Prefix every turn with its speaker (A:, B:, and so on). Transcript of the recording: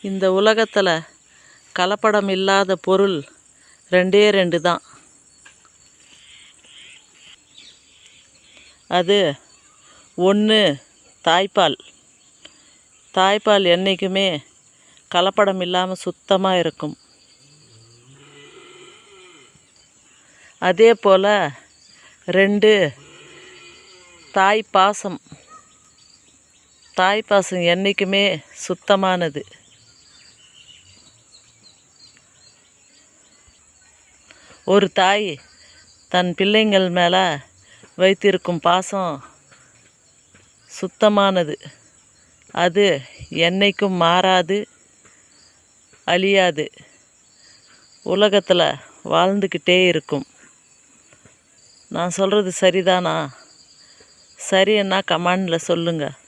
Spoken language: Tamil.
A: இந்த உலகத்தில் கலப்படம் இல்லாத பொருள் ரெண்டே ரெண்டு தான். அது ஒன்று தாய்ப்பால். தாய்ப்பால் என்றைக்குமே கலப்படம் இல்லாமல் சுத்தமாக இருக்கும். அதே போல் ரெண்டு தாய்ப்பாசம். தாய்ப்பாசம் என்றைக்குமே சுத்தமானது. ஒரு தாய் தன் பிள்ளைங்கள் மேலே வைத்திருக்கும் பாசம் சுத்தமானது. அது என்றைக்கும் மாறாது, அழியாது, உலகத்தில் வாழ்ந்துக்கிட்டே இருக்கும். நான் சொல்கிறது சரிதானா? சரின்னா கமெண்டில் சொல்லுங்கள்.